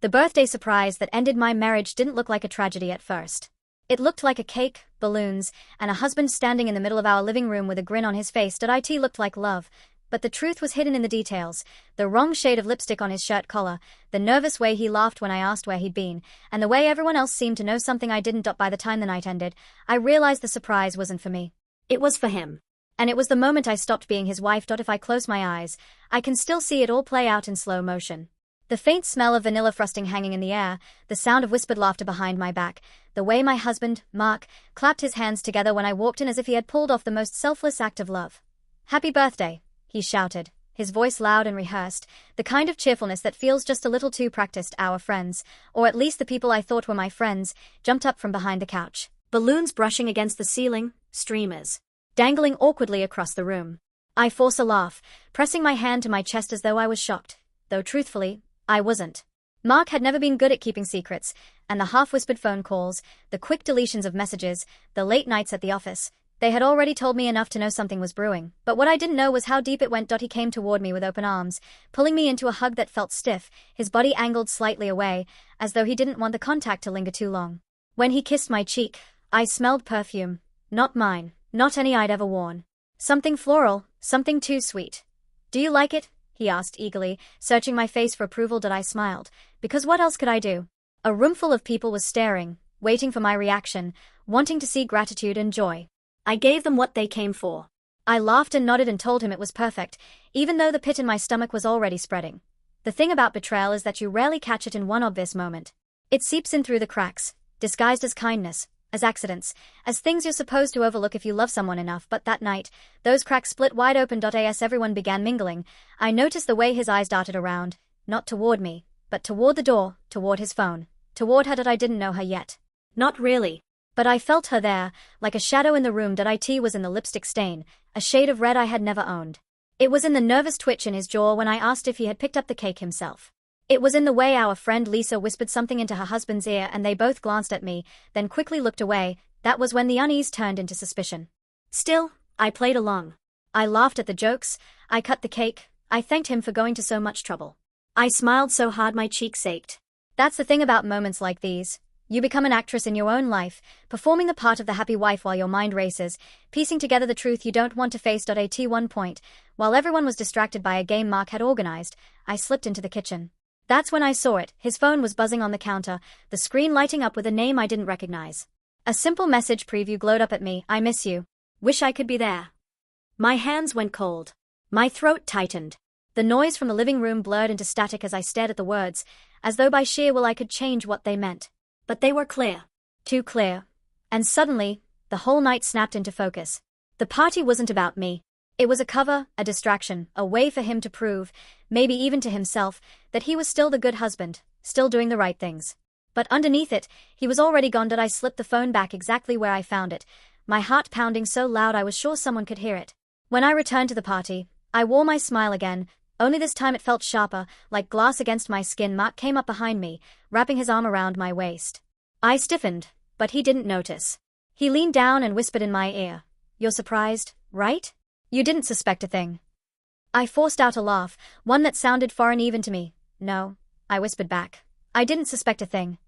The birthday surprise that ended my marriage didn't look like a tragedy at first. It looked like a cake, balloons, and a husband standing in the middle of our living room with a grin on his face. It looked like love, but the truth was hidden in the details: the wrong shade of lipstick on his shirt collar, the nervous way he laughed when I asked where he'd been, and the way everyone else seemed to know something I didn't. By the time the night ended, I realized the surprise wasn't for me. It was for him. And it was the moment I stopped being his wife. If I close my eyes, I can still see it all play out in slow motion. The faint smell of vanilla frosting hanging in the air, the sound of whispered laughter behind my back, the way my husband, Mark, clapped his hands together when I walked in as if he had pulled off the most selfless act of love. "Happy birthday," he shouted, his voice loud and rehearsed, the kind of cheerfulness that feels just a little too practiced. Our friends, or at least the people I thought were my friends, jumped up from behind the couch. Balloons brushing against the ceiling, streamers dangling awkwardly across the room. I forced a laugh, pressing my hand to my chest as though I was shocked, though truthfully, I wasn't. Mark had never been good at keeping secrets, and the half-whispered phone calls, the quick deletions of messages, the late nights at the office, they had already told me enough to know something was brewing. But what I didn't know was how deep it went. He came toward me with open arms, pulling me into a hug that felt stiff, his body angled slightly away, as though he didn't want the contact to linger too long. When he kissed my cheek, I smelled perfume. Not mine, not any I'd ever worn. Something floral, something too sweet. "Do you like it?" he asked eagerly, searching my face for approval. I smiled, because what else could I do? A roomful of people was staring, waiting for my reaction, wanting to see gratitude and joy. I gave them what they came for. I laughed and nodded and told him it was perfect, even though the pit in my stomach was already spreading. The thing about betrayal is that you rarely catch it in one obvious moment. It seeps in through the cracks, disguised as kindness, as accidents, as things you're supposed to overlook if you love someone enough. But that night, those cracks split wide open. As everyone began mingling, I noticed the way his eyes darted around, not toward me, but toward the door, toward his phone, toward her. I didn't know her yet. Not really. But I felt her there, like a shadow in the room. It was in the lipstick stain, a shade of red I had never owned. It was in the nervous twitch in his jaw when I asked if he had picked up the cake himself. It was in the way our friend Lisa whispered something into her husband's ear and they both glanced at me, then quickly looked away. That was when the unease turned into suspicion. Still, I played along. I laughed at the jokes, I cut the cake, I thanked him for going to so much trouble. I smiled so hard my cheeks ached. That's the thing about moments like these. You become an actress in your own life, performing the part of the happy wife while your mind races, piecing together the truth you don't want to face. At one point, while everyone was distracted by a game Mark had organized, I slipped into the kitchen. That's when I saw it. His phone was buzzing on the counter, the screen lighting up with a name I didn't recognize. A simple message preview glowed up at me: "I miss you. Wish I could be there." My hands went cold. My throat tightened. The noise from the living room blurred into static as I stared at the words, as though by sheer will I could change what they meant. But they were clear. Too clear. And suddenly, the whole night snapped into focus. The party wasn't about me. It was a cover, a distraction, a way for him to prove, maybe even to himself, that he was still the good husband, still doing the right things. But underneath it, he was already gone. I slipped the phone back exactly where I found it, my heart pounding so loud I was sure someone could hear it. When I returned to the party, I wore my smile again, only this time it felt sharper, like glass against my skin. Mark came up behind me, wrapping his arm around my waist. I stiffened, but he didn't notice. He leaned down and whispered in my ear, "You're surprised, right? You didn't suspect a thing." I forced out a laugh, one that sounded foreign even to me. "No," I whispered back. "I didn't suspect a thing."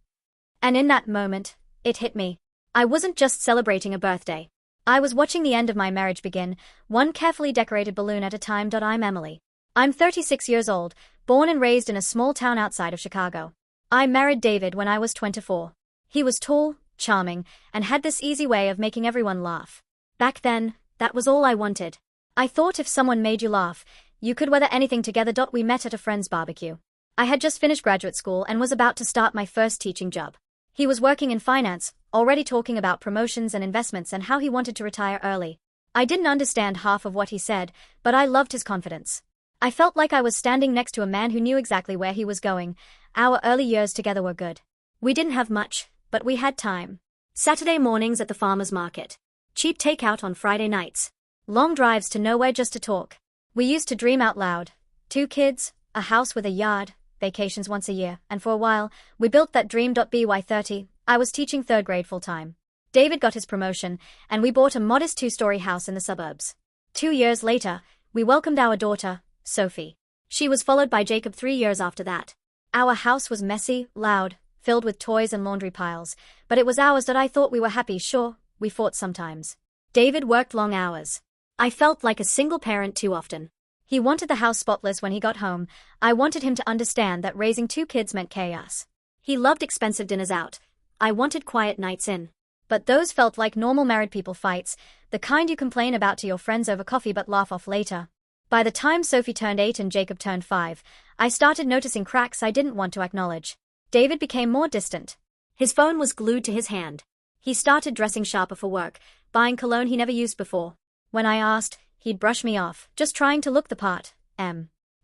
And in that moment, it hit me. I wasn't just celebrating a birthday. I was watching the end of my marriage begin, one carefully decorated balloon at a time. I'm Emily. I'm 36 years old, born and raised in a small town outside of Chicago. I married David when I was 24. He was tall, charming, and had this easy way of making everyone laugh. Back then, that was all I wanted. I thought if someone made you laugh, you could weather anything together. We met at a friend's barbecue. I had just finished graduate school and was about to start my first teaching job. He was working in finance, already talking about promotions and investments and how he wanted to retire early. I didn't understand half of what he said, but I loved his confidence. I felt like I was standing next to a man who knew exactly where he was going. Our early years together were good. We didn't have much, but we had time. Saturday mornings at the farmer's market. Cheap takeout on Friday nights. Long drives to nowhere just to talk. We used to dream out loud. 2 kids, a house with a yard, vacations once a year, and for a while, we built that dream. By 30, I was teaching 3rd grade full-time. David got his promotion, and we bought a modest 2-story house in the suburbs. 2 years later, we welcomed our daughter, Sophie. She was followed by Jacob 3 years after that. Our house was messy, loud, filled with toys and laundry piles, but it was ours that I thought we were happy. Sure, we fought sometimes. David worked long hours. I felt like a single parent too often. He wanted the house spotless when he got home. I wanted him to understand that raising 2 kids meant chaos. He loved expensive dinners out. I wanted quiet nights in. But those felt like normal married people fights, the kind you complain about to your friends over coffee but laugh off later. By the time Sophie turned 8 and Jacob turned 5, I started noticing cracks I didn't want to acknowledge. David became more distant. His phone was glued to his hand. He started dressing sharper for work, buying cologne he never used before. When I asked, he'd brush me off, just trying to look the part.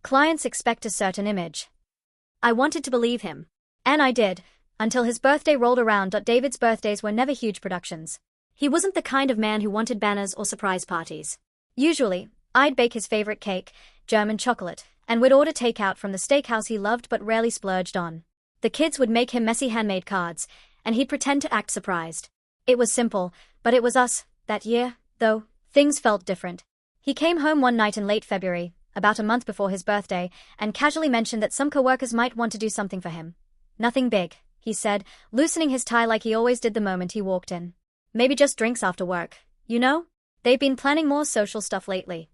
Clients expect a certain image. I wanted to believe him. And I did, until his birthday rolled around. David's birthdays were never huge productions. He wasn't the kind of man who wanted banners or surprise parties. Usually, I'd bake his favorite cake, German chocolate, and would order takeout from the steakhouse he loved but rarely splurged on. The kids would make him messy handmade cards, and he'd pretend to act surprised. It was simple, but it was us. That year, though, things felt different. He came home one night in late February, about a month before his birthday, and casually mentioned that some coworkers might want to do something for him. Nothing big, he said, loosening his tie like he always did the moment he walked in. Maybe just drinks after work, you know? They've been planning more social stuff lately.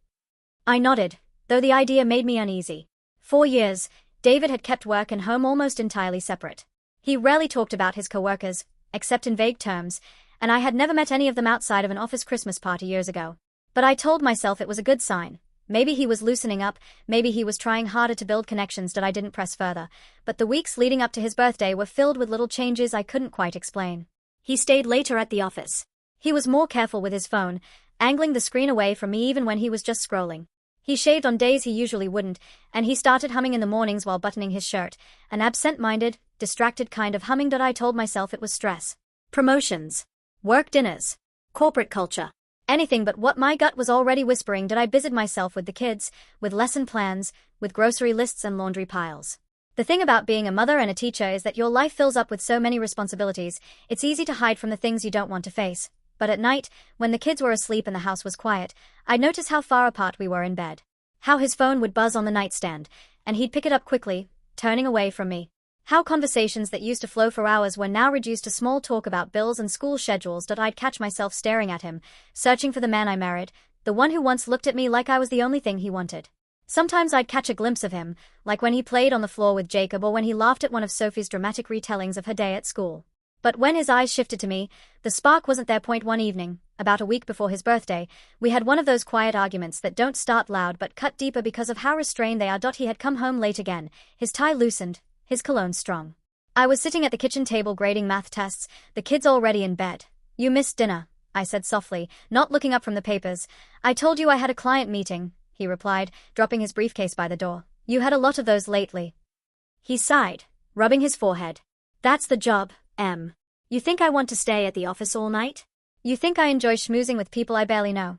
I nodded, though the idea made me uneasy. 4 years, David had kept work and home almost entirely separate. He rarely talked about his coworkers, except in vague terms, and I had never met any of them outside of an office Christmas party years ago. But I told myself it was a good sign. Maybe he was loosening up, maybe he was trying harder to build connections that I didn't press further, but the weeks leading up to his birthday were filled with little changes I couldn't quite explain. He stayed later at the office. He was more careful with his phone, angling the screen away from me even when he was just scrolling. He shaved on days he usually wouldn't, and he started humming in the mornings while buttoning his shirt, an absent-minded, distracted kind of humming that I told myself it was stress. Promotions. Work dinners. Corporate culture. Anything but what my gut was already whispering. Did I busied myself with the kids, with lesson plans, with grocery lists and laundry piles. The thing about being a mother and a teacher is that your life fills up with so many responsibilities, it's easy to hide from the things you don't want to face. But at night, when the kids were asleep and the house was quiet, I'd notice how far apart we were in bed. How his phone would buzz on the nightstand, and he'd pick it up quickly, turning away from me. How conversations that used to flow for hours were now reduced to small talk about bills and school schedules. That I'd catch myself staring at him, searching for the man I married, the one who once looked at me like I was the only thing he wanted. Sometimes I'd catch a glimpse of him, like when he played on the floor with Jacob or when he laughed at one of Sophie's dramatic retellings of her day at school. But when his eyes shifted to me, the spark wasn't there. One evening, about a week before his birthday, we had one of those quiet arguments that don't start loud but cut deeper because of how restrained they are. He had come home late again, his tie loosened, his cologne strong. I was sitting at the kitchen table grading math tests, the kids already in bed. "You missed dinner," I said softly, not looking up from the papers. "I told you I had a client meeting," he replied, dropping his briefcase by the door. "You had a lot of those lately." He sighed, rubbing his forehead. "That's the job, Em. You think I want to stay at the office all night? You think I enjoy schmoozing with people I barely know?"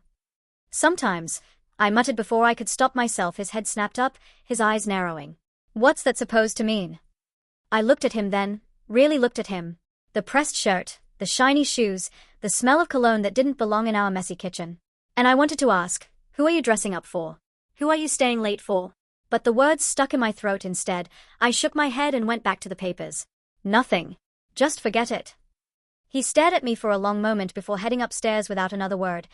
"Sometimes," I muttered before I could stop myself. His head snapped up, his eyes narrowing. "What's that supposed to mean?" I looked at him then, really looked at him. The pressed shirt, the shiny shoes, the smell of cologne that didn't belong in our messy kitchen. And I wanted to ask, who are you dressing up for? Who are you staying late for? But the words stuck in my throat instead. I shook my head and went back to the papers. "Nothing. Just forget it." He stared at me for a long moment before heading upstairs without another word,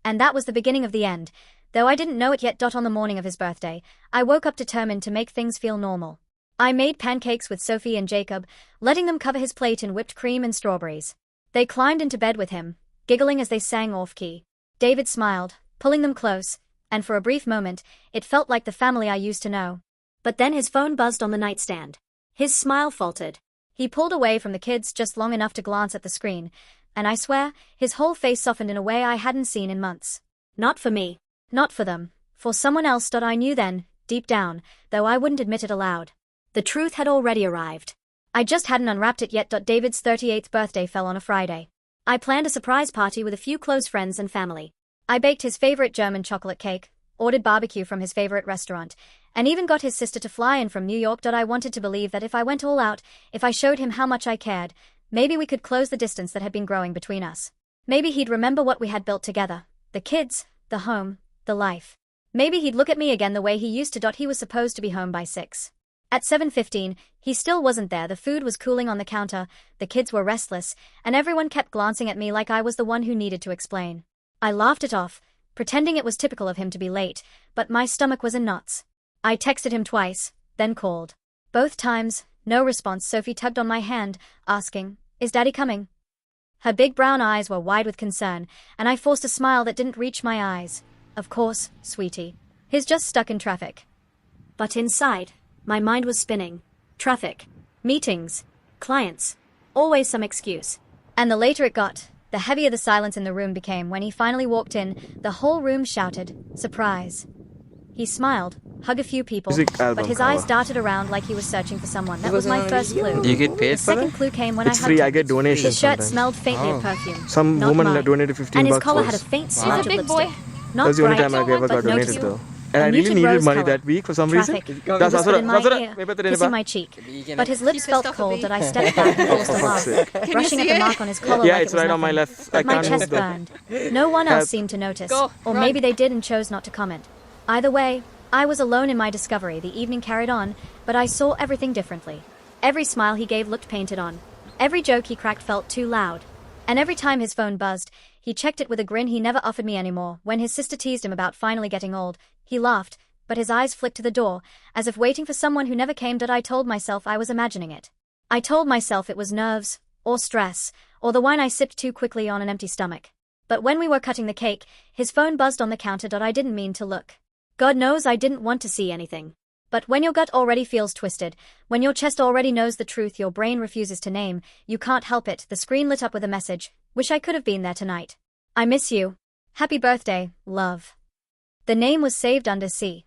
and that was the beginning of the end, though I didn't know it yet. On the morning of his birthday, I woke up determined to make things feel normal. I made pancakes with Sophie and Jacob, letting them cover his plate in whipped cream and strawberries. They climbed into bed with him, giggling as they sang off-key. David smiled, pulling them close, and for a brief moment, it felt like the family I used to know. But then his phone buzzed on the nightstand. His smile faltered. He pulled away from the kids just long enough to glance at the screen, and I swear, his whole face softened in a way I hadn't seen in months. Not for me. Not for them. For someone else. I knew then, deep down, though I wouldn't admit it aloud. The truth had already arrived. I just hadn't unwrapped it yet. David's 38th birthday fell on a Friday. I planned a surprise party with a few close friends and family. I baked his favorite German chocolate cake, ordered barbecue from his favorite restaurant, and even got his sister to fly in from New York. I wanted to believe that if I went all out, if I showed him how much I cared, maybe we could close the distance that had been growing between us. Maybe he'd remember what we had built together. The kids, the home, the life. Maybe he'd look at me again the way he used to. He was supposed to be home by 6. At 7:15, he still wasn't there. The food was cooling on the counter, the kids were restless, and everyone kept glancing at me like I was the one who needed to explain. I laughed it off, pretending it was typical of him to be late, but my stomach was in knots. I texted him twice, then called. Both times, no response. Sophie tugged on my hand, asking, "Is Daddy coming?" Her big brown eyes were wide with concern, and I forced a smile that didn't reach my eyes. "Of course, sweetie. He's just stuck in traffic." But inside, my mind was spinning. Traffic, meetings, clients, always some excuse. And the later it got, the heavier the silence in the room became. When he finally walked in, the whole room shouted, "Surprise." He smiled, hugged a few people, but his eyes darted around like he was searching for someone. That was my first clue. You get paid The for second that? clue came when It's I free, hugged I him. get donations His shirt sometimes. smelled faintly of perfume. Some not woman mine. donated 15 And his bucks collar for had a us. faint He's smudge a of big lipstick. boy. Not That's the only bright, time I ever but got donated noticeable. though. And A I really muted needed rose money color. that week for some reason. Traffic. That's Whispered in my that's ear, kissing my cheek. But his lips felt cold that I stepped back and forced a laugh, brushing at the mark on his collar Yeah, like it's it was right on my nothing. left. But I my can't chest move though. burned. No one else seemed to notice. Go, Or run. maybe they did and chose not to comment. Either way, I was alone in my discovery. The evening carried on, but I saw everything differently. Every smile he gave looked painted on. Every joke he cracked felt too loud. And every time his phone buzzed, he checked it with a grin he never offered me anymore. When his sister teased him about finally getting old, he laughed, but his eyes flicked to the door, as if waiting for someone who never came. I told myself I was imagining it. I told myself it was nerves, or stress, or the wine I sipped too quickly on an empty stomach. But when we were cutting the cake, his phone buzzed on the counter. I didn't mean to look. God knows I didn't want to see anything. But when your gut already feels twisted, when your chest already knows the truth your brain refuses to name, you can't help it. The screen lit up with a message. "Wish I could have been there tonight. I miss you. Happy birthday, love." The name was saved under C.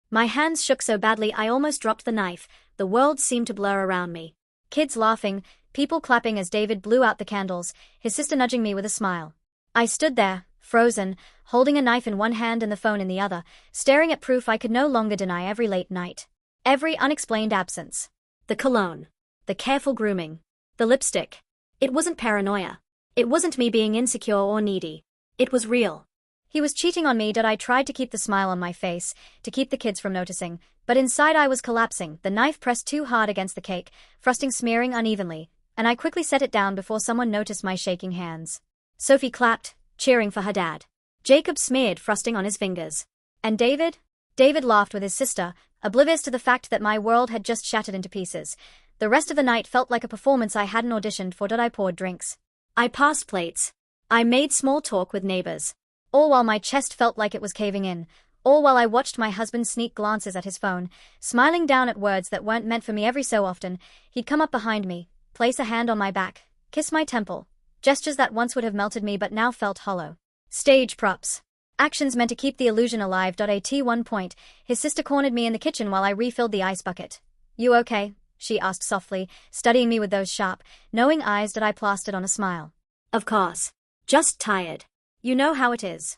My hands shook so badly I almost dropped the knife. The world seemed to blur around me. Kids laughing, people clapping as David blew out the candles, his sister nudging me with a smile. I stood there, frozen, holding a knife in one hand and the phone in the other, staring at proof I could no longer deny. Every late night. Every unexplained absence. The cologne. The careful grooming. The lipstick. It wasn't paranoia. It wasn't me being insecure or needy. It was real. He was cheating on me. I tried to keep the smile on my face, to keep the kids from noticing, but inside I was collapsing. The knife pressed too hard against the cake, frosting smearing unevenly, and I quickly set it down before someone noticed my shaking hands. Sophie clapped, cheering for her dad. Jacob smeared frosting on his fingers. And David? David laughed with his sister, oblivious to the fact that my world had just shattered into pieces. The rest of the night felt like a performance I hadn't auditioned for. I poured drinks. I passed plates. I made small talk with neighbors. All while my chest felt like it was caving in. All while I watched my husband sneak glances at his phone, smiling down at words that weren't meant for me. Every so often, he'd come up behind me, place a hand on my back, kiss my temple. Gestures that once would have melted me but now felt hollow. Stage props. Actions meant to keep the illusion alive. At one point, his sister cornered me in the kitchen while I refilled the ice bucket. "You okay?" she asked softly, studying me with those sharp, knowing eyes that I plastered on a smile. "Of course. Just tired. You know how it is."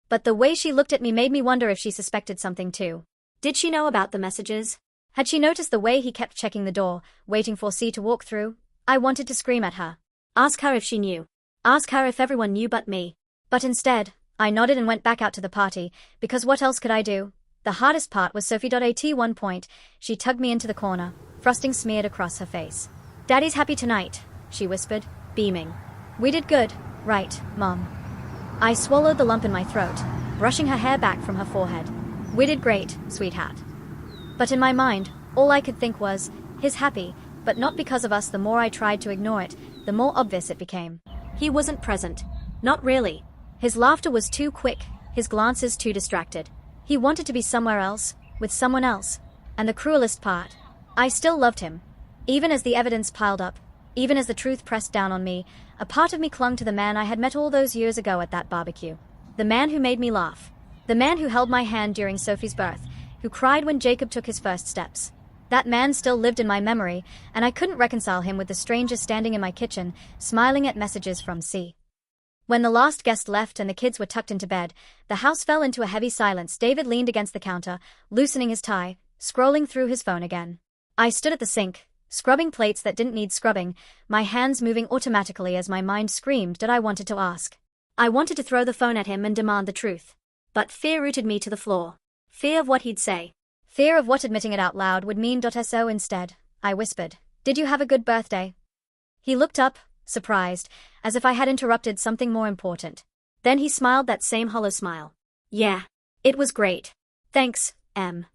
But the way she looked at me made me wonder if she suspected something too. Did she know about the messages? Had she noticed the way he kept checking the door, waiting for C to walk through? I wanted to scream at her. Ask her if she knew. Ask her if everyone knew but me. But instead, I nodded and went back out to the party, because what else could I do? The hardest part was Sophie. At one point, she tugged me into the corner, frosting smeared across her face. "Daddy's happy tonight," she whispered, beaming. "We did good, right, Mom?" I swallowed the lump in my throat, brushing her hair back from her forehead. "We did great, sweetheart." But in my mind, all I could think was, he's happy, but not because of us. The more I tried to ignore it, the more obvious it became. He wasn't present. Not really. His laughter was too quick, his glances too distracted. He wanted to be somewhere else, with someone else. And the cruelest part, I still loved him. Even as the evidence piled up, even as the truth pressed down on me, a part of me clung to the man I had met all those years ago at that barbecue. The man who made me laugh. The man who held my hand during Sophie's birth, who cried when Jacob took his first steps. That man still lived in my memory, and I couldn't reconcile him with the stranger standing in my kitchen, smiling at messages from C. When the last guest left and the kids were tucked into bed, the house fell into a heavy silence. David leaned against the counter, loosening his tie, scrolling through his phone again. I stood at the sink, scrubbing plates that didn't need scrubbing, my hands moving automatically as my mind screamed that I wanted to ask. I wanted to throw the phone at him and demand the truth. But fear rooted me to the floor. Fear of what he'd say. Fear of what admitting it out loud would mean. So instead, I whispered, "Did you have a good birthday?" He looked up, surprised, as if I had interrupted something more important. Then he smiled that same hollow smile. "Yeah. It was great. Thanks, Em."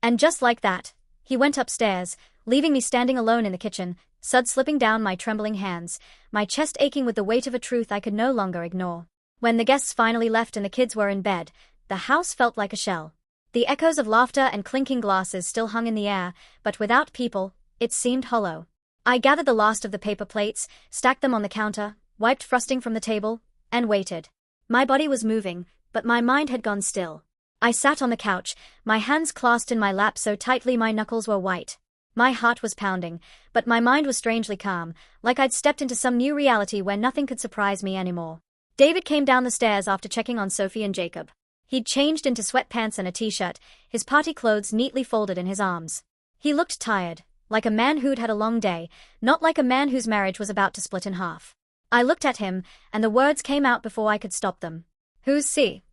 And just like that, he went upstairs, leaving me standing alone in the kitchen, suds slipping down my trembling hands, my chest aching with the weight of a truth I could no longer ignore. When the guests finally left and the kids were in bed, the house felt like a shell. The echoes of laughter and clinking glasses still hung in the air, but without people, it seemed hollow. I gathered the last of the paper plates, stacked them on the counter, wiped frosting from the table, and waited. My body was moving, but my mind had gone still. I sat on the couch, my hands clasped in my lap so tightly my knuckles were white. My heart was pounding, but my mind was strangely calm, like I'd stepped into some new reality where nothing could surprise me anymore. David came down the stairs after checking on Sophie and Jacob. He'd changed into sweatpants and a t-shirt, his party clothes neatly folded in his arms. He looked tired, like a man who'd had a long day, not like a man whose marriage was about to split in half. I looked at him, and the words came out before I could stop them. "Who's C?"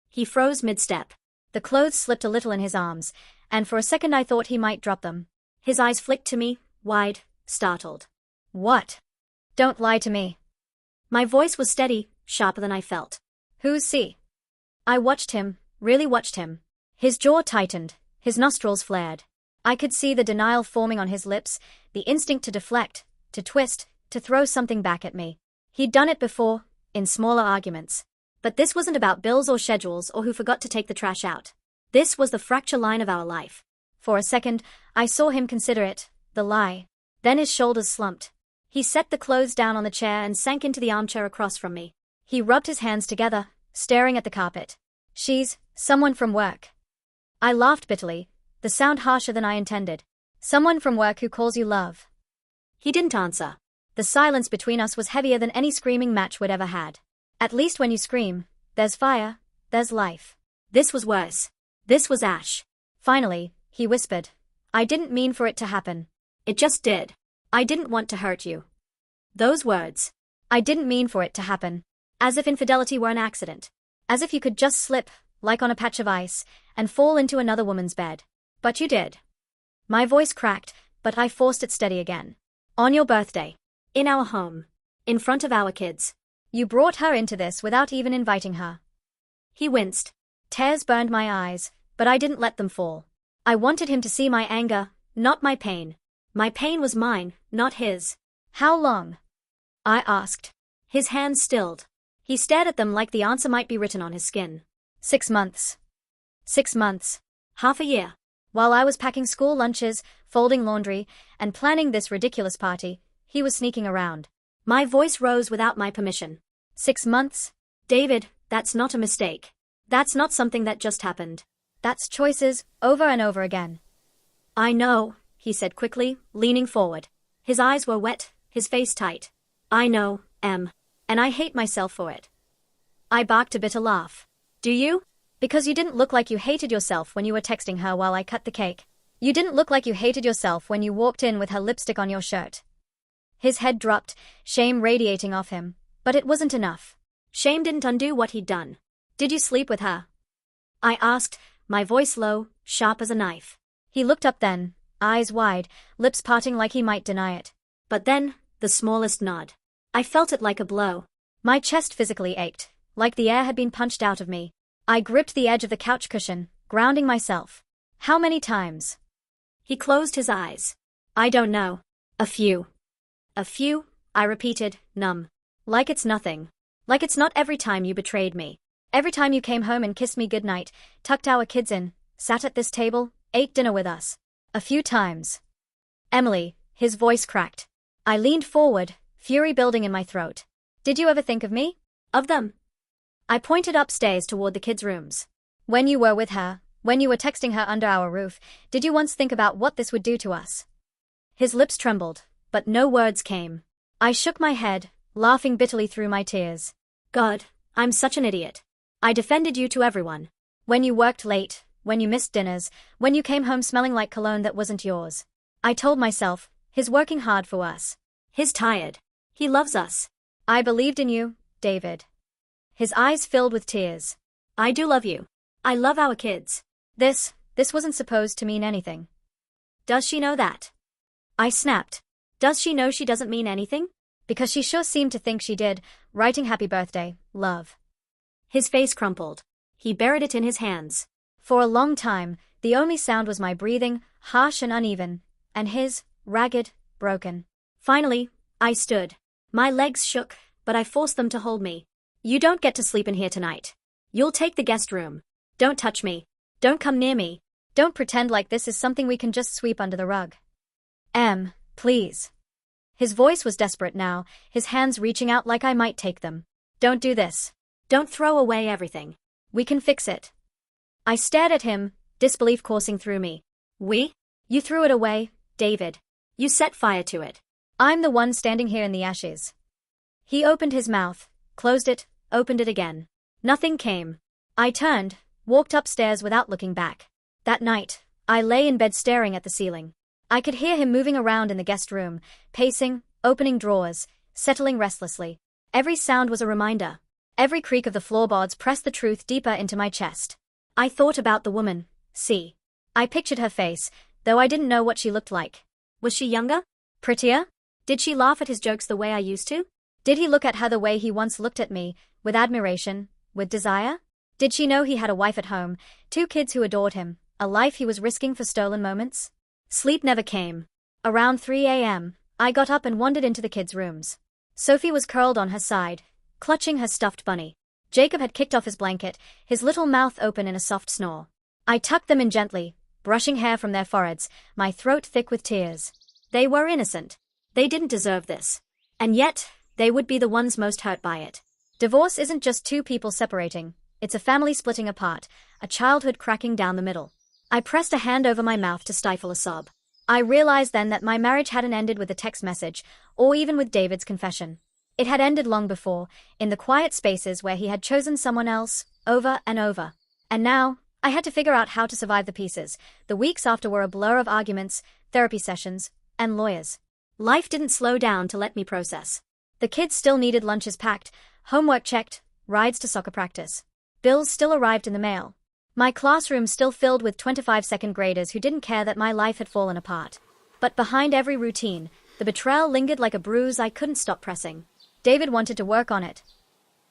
He froze mid-step. The clothes slipped a little in his arms, and for a second I thought he might drop them. His eyes flicked to me, wide, startled. "What?" "Don't lie to me." My voice was steady, sharper than I felt. "Who's C?" I watched him, really watched him. His jaw tightened, his nostrils flared. I could see the denial forming on his lips, the instinct to deflect, to twist, to throw something back at me. He'd done it before, in smaller arguments. But this wasn't about bills or schedules or who forgot to take the trash out. This was the fracture line of our life. For a second, I saw him consider it, the lie. Then his shoulders slumped. He set the clothes down on the chair and sank into the armchair across from me. He rubbed his hands together, staring at the carpet. "She's someone from work." I laughed bitterly, the sound harsher than I intended. "Someone from work who calls you love." He didn't answer. The silence between us was heavier than any screaming match we'd ever had. At least when you scream, there's fire, there's life. This was worse. This was ash. Finally, he whispered, "I didn't mean for it to happen. It just did. I didn't want to hurt you." Those words. I didn't mean for it to happen. As if infidelity were an accident. As if you could just slip, like on a patch of ice, and fall into another woman's bed. "But you did." My voice cracked, but I forced it steady again. "On your birthday. In our home. In front of our kids. You brought her into this without even inviting her." He winced. Tears burned my eyes, but I didn't let them fall. I wanted him to see my anger, not my pain. My pain was mine, not his. "How long?" I asked. His hands stilled. He stared at them like the answer might be written on his skin. 6 months. 6 months. Half a year. While I was packing school lunches, folding laundry, and planning this ridiculous party, he was sneaking around. My voice rose without my permission. 6 months? David, that's not a mistake. That's not something that just happened. That's choices, over and over again. "I know," he said quickly, leaning forward. His eyes were wet, his face tight. "I know, Em. And I hate myself for it." I barked a bitter laugh. "Do you? Because you didn't look like you hated yourself when you were texting her while I cut the cake. You didn't look like you hated yourself when you walked in with her lipstick on your shirt." His head dropped, shame radiating off him. But it wasn't enough. Shame didn't undo what he'd done. "Did you sleep with her?" I asked, my voice low, sharp as a knife. He looked up then, eyes wide, lips parting like he might deny it. But then, the smallest nod. I felt it like a blow. My chest physically ached, like the air had been punched out of me. I gripped the edge of the couch cushion, grounding myself. "How many times?" He closed his eyes. "I don't know. A few." "A few?" I repeated, numb. "Like it's nothing. Like it's not every time you betrayed me. Every time you came home and kissed me goodnight, tucked our kids in, sat at this table, ate dinner with us. A few times." "Emily," his voice cracked. I leaned forward, fury building in my throat. "Did you ever think of me? Of them?" I pointed upstairs toward the kids' rooms. "When you were with her, when you were texting her under our roof, did you once think about what this would do to us?" His lips trembled, but no words came. I shook my head, laughing bitterly through my tears. "God, I'm such an idiot. I defended you to everyone. When you worked late, when you missed dinners, when you came home smelling like cologne that wasn't yours. I told myself, he's working hard for us. He's tired. He loves us. I believed in you, David." His eyes filled with tears. "I do love you. I love our kids. This This wasn't supposed to mean anything. Does she know that? I snapped. Does she know she doesn't mean anything? Because she sure seemed to think she did, writing happy birthday, love. His face crumpled. He buried it in his hands. For a long time, the only sound was my breathing, harsh and uneven, and his, ragged, broken. Finally, I stood. My legs shook, but I forced them to hold me. You don't get to sleep in here tonight. You'll take the guest room. Don't touch me. Don't come near me. Don't pretend like this is something we can just sweep under the rug. Please. His voice was desperate now, his hands reaching out like I might take them. Don't do this. Don't throw away everything. We can fix it. I stared at him, disbelief coursing through me. We? You threw it away, David. You set fire to it. I'm the one standing here in the ashes. He opened his mouth, closed it, opened it again. Nothing came. I turned, walked upstairs without looking back. That night, I lay in bed staring at the ceiling. I could hear him moving around in the guest room, pacing, opening drawers, settling restlessly. Every sound was a reminder. Every creak of the floorboards pressed the truth deeper into my chest. I thought about the woman, C. I pictured her face, though I didn't know what she looked like. Was she younger? Prettier? Did she laugh at his jokes the way I used to? Did he look at her the way he once looked at me, with admiration, with desire? Did she know he had a wife at home, 2 kids who adored him, a life he was risking for stolen moments? Sleep never came. Around 3 a.m., I got up and wandered into the kids' rooms. Sophie was curled on her side, clutching her stuffed bunny. Jacob had kicked off his blanket, his little mouth open in a soft snore. I tucked them in gently, brushing hair from their foreheads, my throat thick with tears. They were innocent. They didn't deserve this. And yet, they would be the ones most hurt by it. Divorce isn't just 2 people separating, it's a family splitting apart, a childhood cracking down the middle. I pressed a hand over my mouth to stifle a sob. I realized then that my marriage hadn't ended with a text message, or even with David's confession. It had ended long before, in the quiet spaces where he had chosen someone else, over and over. And now, I had to figure out how to survive the pieces. The weeks after were a blur of arguments, therapy sessions, and lawyers. Life didn't slow down to let me process. The kids still needed lunches packed, homework checked, rides to soccer practice. Bills still arrived in the mail. My classroom still filled with 25-second graders who didn't care that my life had fallen apart. But behind every routine, the betrayal lingered like a bruise I couldn't stop pressing. David wanted to work on it.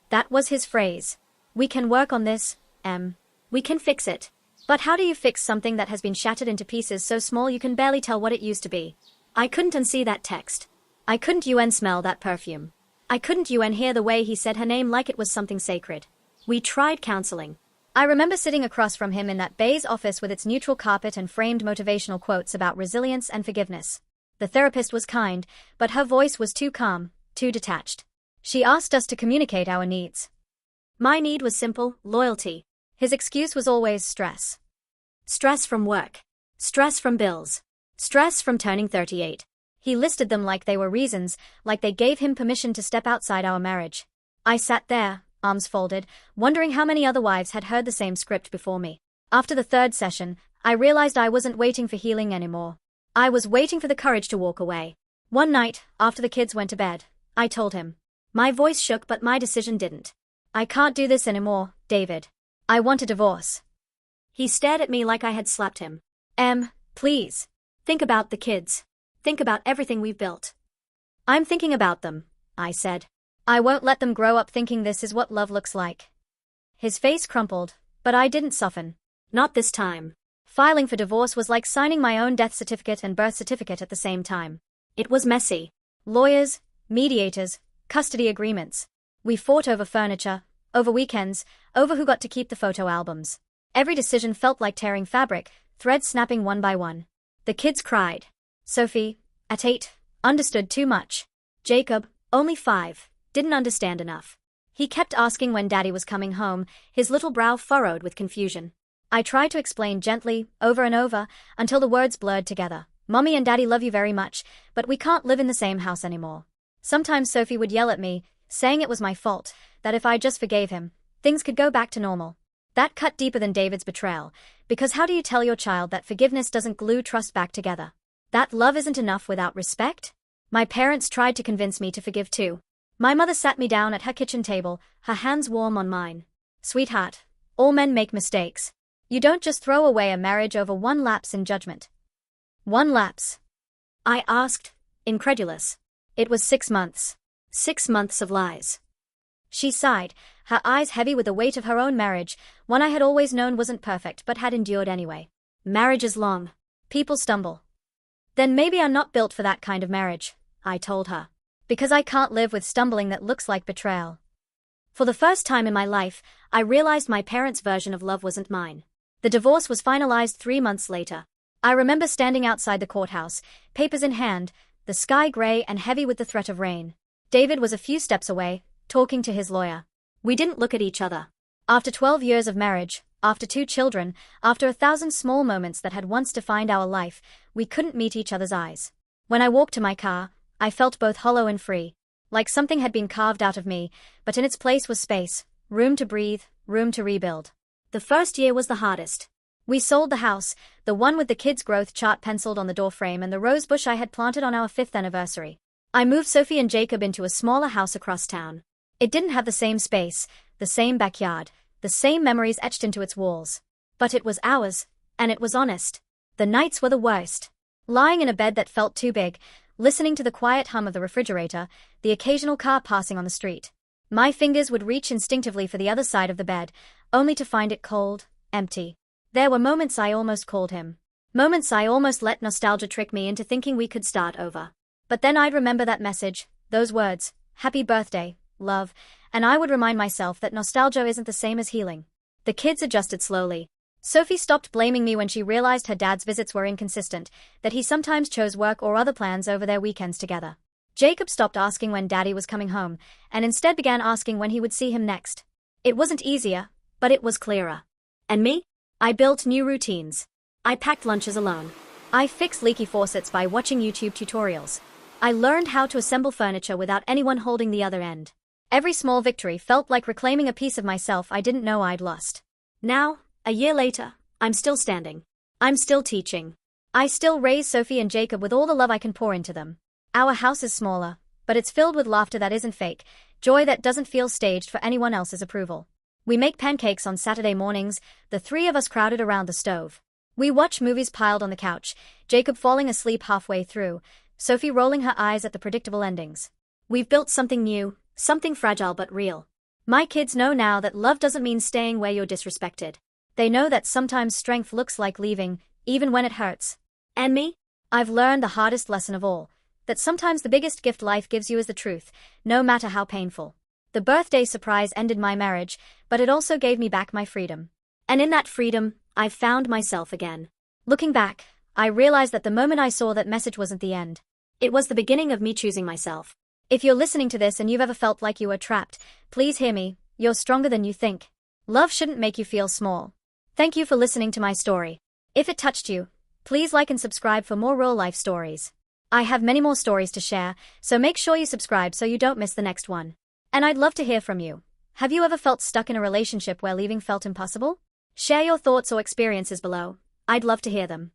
That was his phrase. We can work on this, Em. We can fix it. But how do you fix something that has been shattered into pieces so small you can barely tell what it used to be? I couldn't unsee that text. I couldn't smell that perfume. I couldn't hear the way he said her name like it was something sacred. We tried counseling. I remember sitting across from him in that beige office with its neutral carpet and framed motivational quotes about resilience and forgiveness. The therapist was kind, but her voice was too calm, too detached. She asked us to communicate our needs. My need was simple, loyalty. His excuse was always stress. Stress from work. Stress from bills. Stress from turning 38. He listed them like they were reasons, like they gave him permission to step outside our marriage. I sat there, arms folded, wondering how many other wives had heard the same script before me. After the 3rd session, I realized I wasn't waiting for healing anymore. I was waiting for the courage to walk away. One night, after the kids went to bed, I told him. My voice shook but my decision didn't. I can't do this anymore, David. I want a divorce. He stared at me like I had slapped him. Em, please. Think about the kids. Think about everything we've built. I'm thinking about them, I said. I won't let them grow up thinking this is what love looks like. His face crumpled, but I didn't soften. Not this time. Filing for divorce was like signing my own death certificate and birth certificate at the same time. It was messy. Lawyers, mediators, custody agreements. We fought over furniture, over weekends, over who got to keep the photo albums. Every decision felt like tearing fabric, threads snapping one by one. The kids cried. Sophie, at 8, understood too much. Jacob, only 5, didn't understand enough. He kept asking when Daddy was coming home, his little brow furrowed with confusion. I tried to explain gently, over and over, until the words blurred together. Mommy and Daddy love you very much, but we can't live in the same house anymore. Sometimes Sophie would yell at me, saying it was my fault, that if I just forgave him, things could go back to normal. That cut deeper than David's betrayal, because how do you tell your child that forgiveness doesn't glue trust back together? That love isn't enough without respect? My parents tried to convince me to forgive too. My mother sat me down at her kitchen table, her hands warm on mine. Sweetheart, all men make mistakes. You don't just throw away a marriage over one lapse in judgment. One lapse? I asked, incredulous. It was 6 months. 6 months of lies. She sighed, her eyes heavy with the weight of her own marriage, one I had always known wasn't perfect but had endured anyway. Marriage is long. People stumble. Then maybe I'm not built for that kind of marriage, I told her. Because I can't live with stumbling that looks like betrayal. For the first time in my life, I realized my parents' version of love wasn't mine. The divorce was finalized 3 months later. I remember standing outside the courthouse, papers in hand, the sky gray and heavy with the threat of rain. David was a few steps away, talking to his lawyer. We didn't look at each other. After 12 years of marriage, after 2 children, after 1,000 small moments that had once defined our life, we couldn't meet each other's eyes. When I walked to my car, I felt both hollow and free. Like something had been carved out of me, but in its place was space, room to breathe, room to rebuild. The first year was the hardest. We sold the house, the one with the kids' growth chart penciled on the doorframe and the rose bush I had planted on our 5th anniversary. I moved Sophie and Jacob into a smaller house across town. It didn't have the same space, the same backyard, the same memories etched into its walls. But it was ours, and it was honest. The nights were the worst. Lying in a bed that felt too big, listening to the quiet hum of the refrigerator, the occasional car passing on the street. My fingers would reach instinctively for the other side of the bed, only to find it cold, empty. There were moments I almost called him. Moments I almost let nostalgia trick me into thinking we could start over. But then I'd remember that message, those words, "Happy birthday, love," and I would remind myself that nostalgia isn't the same as healing. The kids adjusted slowly. Sophie stopped blaming me when she realized her dad's visits were inconsistent, that he sometimes chose work or other plans over their weekends together. Jacob stopped asking when Daddy was coming home, and instead began asking when he would see him next. It wasn't easier, but it was clearer. And me? I built new routines. I packed lunches alone. I fixed leaky faucets by watching YouTube tutorials. I learned how to assemble furniture without anyone holding the other end. Every small victory felt like reclaiming a piece of myself I didn't know I'd lost. Now, a year later, I'm still standing. I'm still teaching. I still raise Sophie and Jacob with all the love I can pour into them. Our house is smaller, but it's filled with laughter that isn't fake, joy that doesn't feel staged for anyone else's approval. We make pancakes on Saturday mornings, the 3 of us crowded around the stove. We watch movies piled on the couch, Jacob falling asleep halfway through, Sophie rolling her eyes at the predictable endings. We've built something new, something fragile but real. My kids know now that love doesn't mean staying where you're disrespected. They know that sometimes strength looks like leaving, even when it hurts. And me? I've learned the hardest lesson of all, that sometimes the biggest gift life gives you is the truth, no matter how painful. The birthday surprise ended my marriage, but it also gave me back my freedom. And in that freedom, I've found myself again. Looking back, I realized that the moment I saw that message wasn't the end. It was the beginning of me choosing myself. If you're listening to this and you've ever felt like you were trapped, please hear me, you're stronger than you think. Love shouldn't make you feel small. Thank you for listening to my story. If it touched you, please like and subscribe for more real-life stories. I have many more stories to share, so make sure you subscribe so you don't miss the next one. And I'd love to hear from you. Have you ever felt stuck in a relationship where leaving felt impossible? Share your thoughts or experiences below. I'd love to hear them.